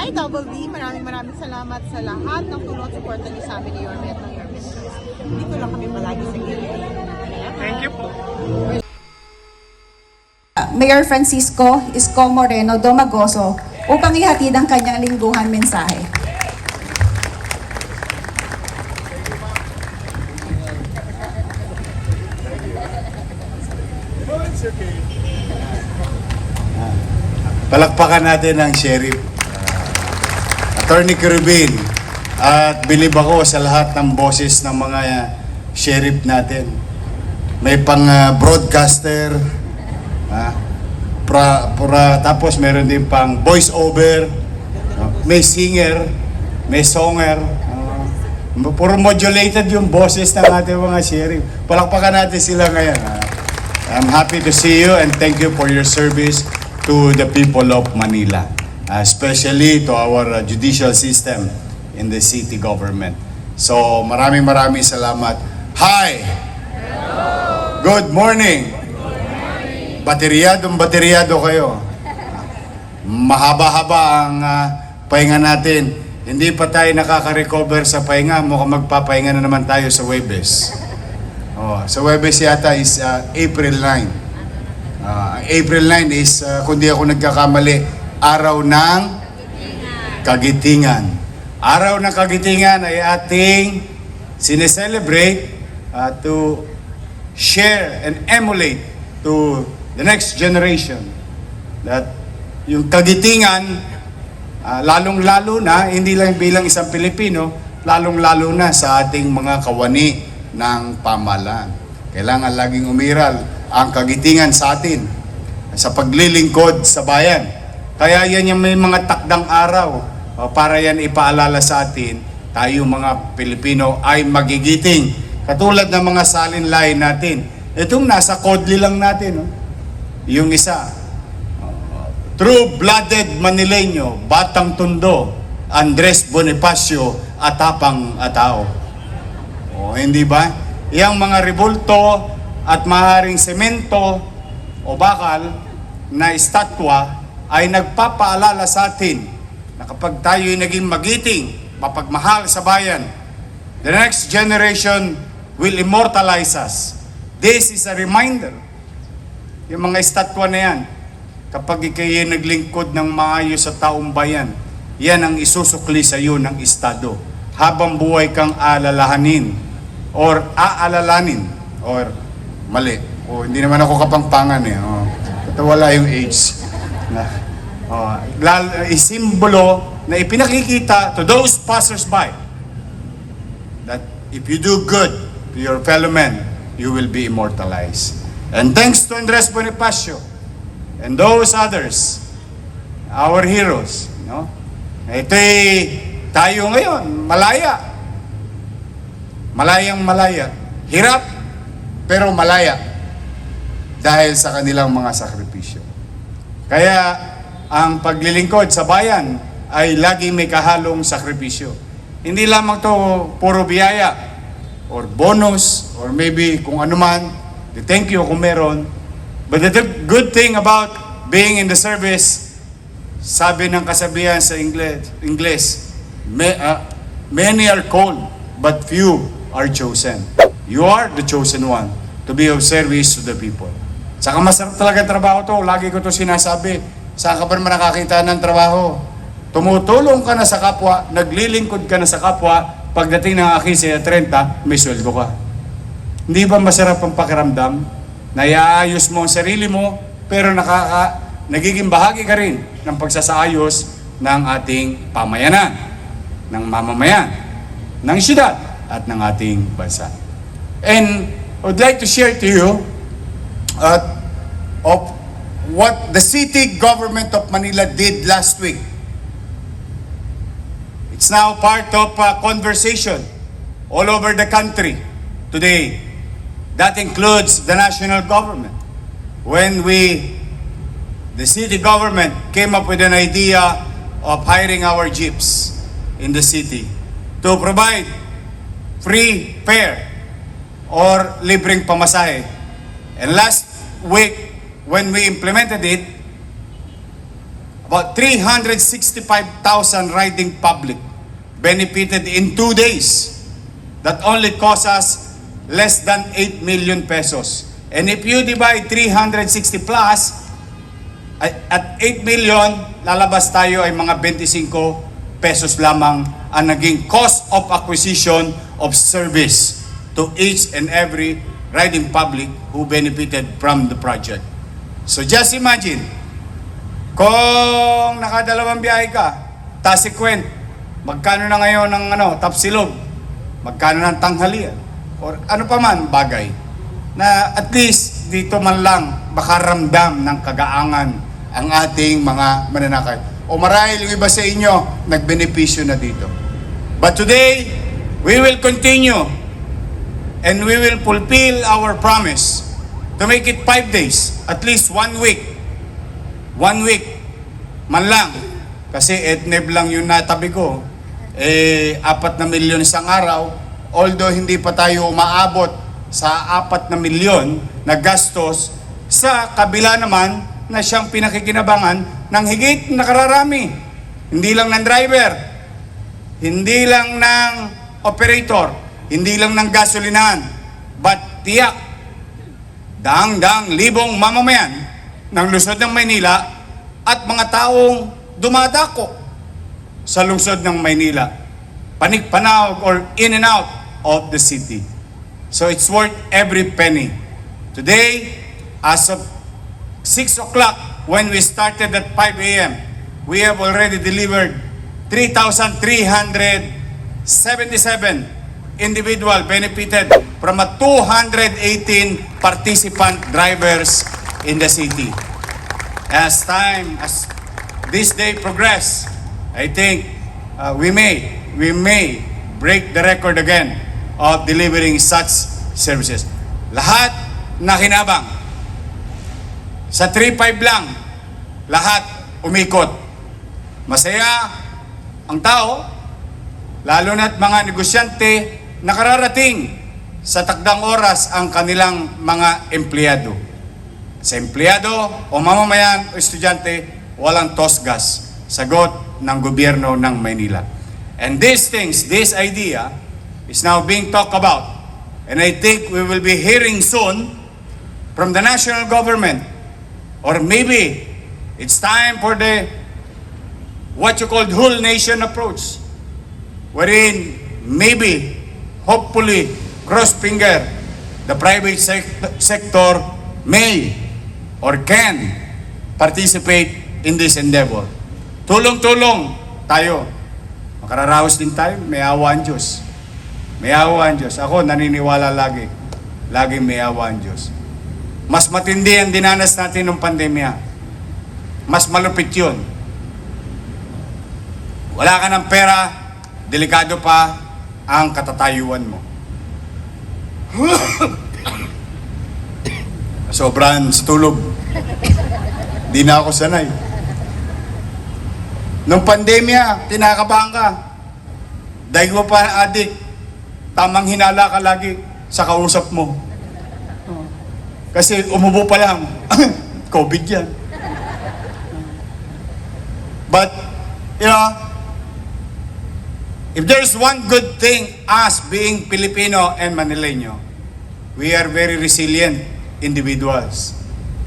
Hi, Double D. Maraming salamat sa lahat ng tulong at suporta niyo sa amin ni Yorme at ng Yorme Stars. Dito lang kami palagi sa gilid. Thank you po. Mayor Francisco Isko Moreno Domagoso upang ihatid ang kanyang lingguhan mensahe. Palakpakan natin ang Sheriff Attorney Kerubin, at bilib ako sa lahat ng boses ng mga sheriff natin. May pang broadcaster, tapos meron din pang voice over, may singer, may songer, puro modulated yung boses ng ating mga sheriff. Palakpakan natin sila ngayon. I'm happy to see you and thank you for your service to the people of Manila, especially to our judicial system in the city government. So maraming salamat. Hi! Hello! Good morning! Bateryado kayo. Mahaba-haba ang pahinga natin. Hindi pa tayo nakaka-recover sa pahinga. Mukhang magpapahinga na naman tayo sa Huwebes. Sa Huwebes yata is April 9. April 9 is, kung di ako nagkakamali, araw ng Kagitingan. Araw ng Kagitingan ay ating sineselebrate to share and emulate to the next generation that yung Kagitingan, lalong-lalo na, hindi lang bilang isang Pilipino, lalong-lalo na sa ating mga kawani ng pamahalaan. Kailangan laging umiral ang kagitingan sa atin sa paglilingkod sa bayan. Kaya yan yung may mga takdang araw para yan ipaalala sa atin, tayo mga Pilipino ay magigiting. Katulad ng mga salinlahi natin. Itong nasa kodli lang natin. Yung isa, true-blooded Manileño, Batang Tondo, Andres Bonifacio, Atapang Atao. Hindi ba? Yang mga rebulto at maaaring semento o bakal na estatwa ay nagpapaalala sa atin na kapag tayo'y naging magiting, mapagmahal sa bayan, the next generation will immortalize us. This is a reminder. Yung mga estatwa na yan, kapag ikaw'y naglingkod ng maayos sa taong bayan, yan ang isusukli sa iyo ng Estado. Habang buhay kang alalahanin or aalalanin or mali. Hindi naman ako kapangpangan eh. Ito wala yung age. Isimbolo na ipinakikita to those passers-by that if you do good to your fellow men, you will be immortalized. And thanks to Andres Bonifacio and those others, our heroes, ito'y tayo ngayon, malaya. Malayang-malaya. Hirap, pero malaya dahil sa kanilang mga sakripisyo. Kaya ang paglilingkod sa bayan ay laging may kahalong sakripisyo. Hindi lamang to puro biyaya or bonus or maybe kung ano man, thank you kung meron. But the good thing about being in the service, sabi ng kasabihan sa Ingles, many are called but few are chosen. You are the chosen one to be of service to the people. Saka masarap talaga trabaho to. Lagi ko to sinasabi. Saan ka pa naman nakakita ng trabaho? Tumutulong ka na sa kapwa, naglilingkod ka na sa kapwa, pagdating ng 15-30, may sweldo ka. Hindi ba masarap ang pakiramdam na iaayos mo ang sarili mo, pero nagiging bahagi ka rin ng pagsasaayos ng ating pamayanan, ng mamamayan, ng syudad, at ng ating bansa. And I would like to share to you of what the city government of Manila did last week. It's now part of a conversation all over the country today. That includes the national government. When the city government came up with an idea of hiring our jeeps in the city to provide free fare or libreng pamasahe. And last week, when we implemented it, about 365,000 riding public benefited in 2 days. That only cost us less than 8 million pesos. And if you divide 360 plus, at 8 million, lalabas tayo ay mga 25 pesos lamang ang naging cost of acquisition of service to each and every riding public who benefited from the project. So just imagine, kung nakadalawang biyahe ka, Tasikwent, magkano na ngayon ng Tapsilog, magkano ng tanghalian, or ano pa man bagay, na at least dito man lang makaramdam ng kagaangan ang ating mga mananakay. O marahil yung iba sa inyo, nagbenepisyo na dito. But today, we will continue and we will fulfill our promise to make it 5 days, at least 1 week. 1 week man lang. Kasi EDNEB lang yung natabi ko. 4 na milyon isang araw. Although hindi pa tayo umaabot sa 4 na milyon na gastos, sa kabila naman na siyang pinakikinabangan ng higit na kararami. Hindi lang ng driver, hindi lang ng operator, hindi lang ng gasolinahan, but tiyak, daang-daang libong mamamayan ng lungsod ng Maynila at mga taong dumadako sa lungsod ng Maynila, panik-panawag or in and out of the city. So it's worth every penny. Today, as of 6 o'clock, when we started at 5 a.m., we have already delivered 3,377 individual benefited from a 218 participant drivers in the city. As this day progress, I think we may break the record again of delivering such services. Lahat na kinabang. Sa 3-5 lang, lahat umikot. Masaya ang tao, lalo na't mga negosyante na kararating sa takdang oras ang kanilang mga empleyado. Sa empleyado o mamamayan o estudyante, walang tosgas. Sagot ng gobyerno ng Maynila. And these things, this idea, is now being talked about. And I think we will be hearing soon from the national government. Or maybe it's time for the what you call whole nation approach, wherein maybe, hopefully, cross finger, the private sector may or can participate in this endeavor. Tulong-tulong tayo. Makararaos din tayo, may awa ang Diyos. May awa ang Diyos. Ako naniniwala lagi. Laging may awa ang Diyos. Mas matindi ang dinanas natin ng pandemya. Mas malupit yun. Wala ka ng pera, delikado pa ang katatayuan mo. Sobrang sa tulog. Di na ako sanay. Nung pandemya, tinakabahan ka. Dahil mo pa adik, tamang hinala ka lagi sa kausap mo. Kasi umubo pa lang, COVID yan. But, if there's one good thing, us being Filipino and Manileño, we are very resilient individuals.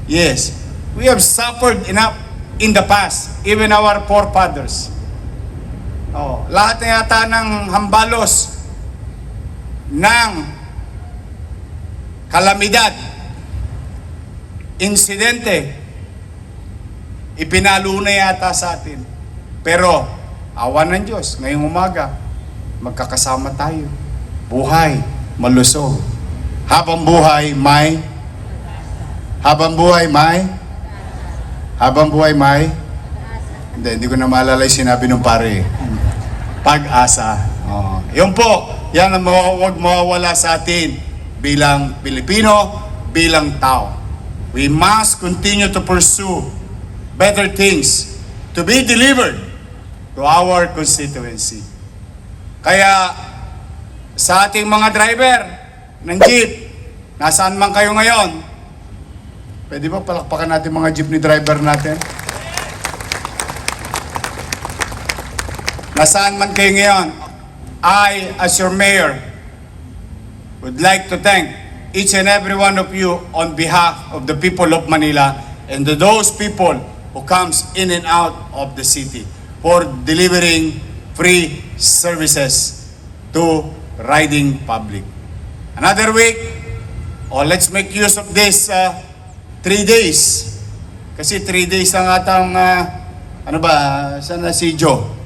Yes, we have suffered enough in the past, even our forefathers. Lahat na yata ng hambalos ng kalamidad, insidente, ipinalo na yata sa atin. Pero, awa ng Diyos, ngayong umaga, magkakasama tayo. Buhay, malusog. Habang buhay, may hindi ko na maalala yung sinabi ng pare. Pag-asa. Yun po, yan ang huwag mawawala sa atin bilang Pilipino, bilang tao. We must continue to pursue better things to be delivered to our constituency. Kaya sa ating mga driver ng jeep, nasaan man kayo ngayon, pwede ba palakpakan natin mga jeepney driver natin? nasaan man kayo ngayon, I, as your mayor, would like to thank each and every one of you on behalf of the people of Manila and to those people who comes in and out of the city for delivering free services to riding public. Another week, let's make use of this 3 days. Kasi 3 days ang atang, ano ba, saan na si Joe?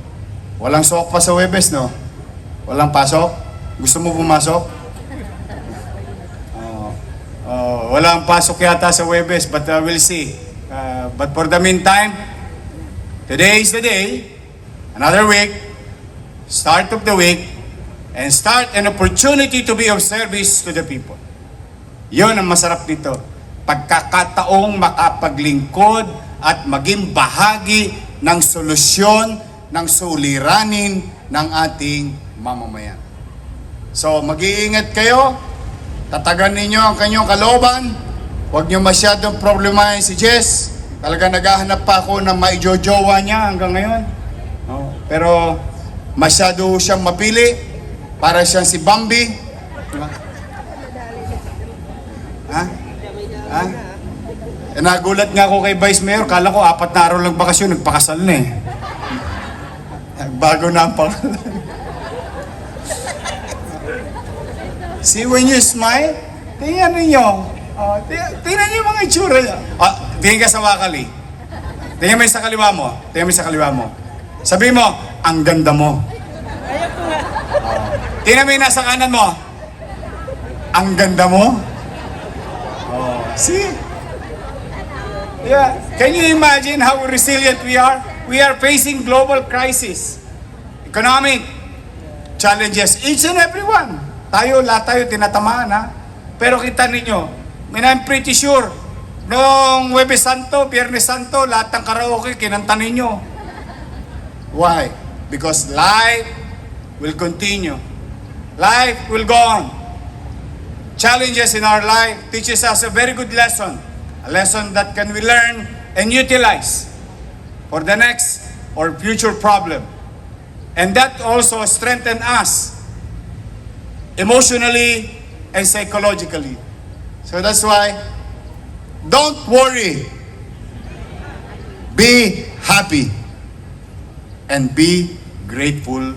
Walang sok pa sa Webes, no? Walang pasok? Gusto mo pumasok? Walang pasok yata sa Webes, but we'll see. But for the meantime, today is the day, another week, start of the week, and start an opportunity to be of service to the people. Yun ang masarap dito. Pagkakataong makapaglingkod at maging bahagi ng solusyon ng suliranin ng ating mamamayan. So, mag-iingat kayo. Tatagan ninyo ang kanyang kalooban. Huwag nyo masyadong problemahin si Jess. Talaga naghahanap pa ako ng maijojowa niya hanggang ngayon. Pero masyado siyang mapili. Para siyang si Bambi. Diba? Ha? Ha? Nagulat nga ako kay Vice Mayor. Kala ko 4 na araw lang bakasyon. Nagpakasal na eh. Bago na ang pangalan. See, when you smile, tingnan ninyo. Tingnan niyo yung mga itsura niya. Tingnan ka sa wakali. Tingnan mo yung sa kaliwa mo. Tingnan mo yung sa kaliwa mo. Sabi mo, ang ganda mo. Tingnan mo yung nasa kanan mo. Ang ganda mo. See? Yeah. Can you imagine how resilient we are? We are facing global crisis. Economic challenges. Each and every one. Lahat tayo tinatamaan, ha? Pero kita ninyo, I'm pretty sure, noong Huwebes Santo, Biyernes Santo, lahat ng karaoke, kinanta ninyo. Why? Because life will continue. Life will go on. Challenges in our life teaches us a very good lesson. A lesson that can we learn and utilize for the next or future problem. And that also strengthens us emotionally and psychologically. So that's why, don't worry. Be happy. And be grateful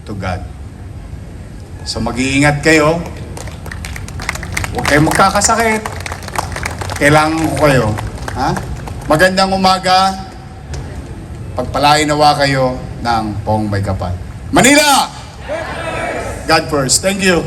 to God. So mag-iingat kayo. Huwag kayong magkakasakit. Kailangan ko kayo. Ha? Magandang umaga. Pagpalain nawa kayo ng Pong May Kapal. Manila! God first. Thank you.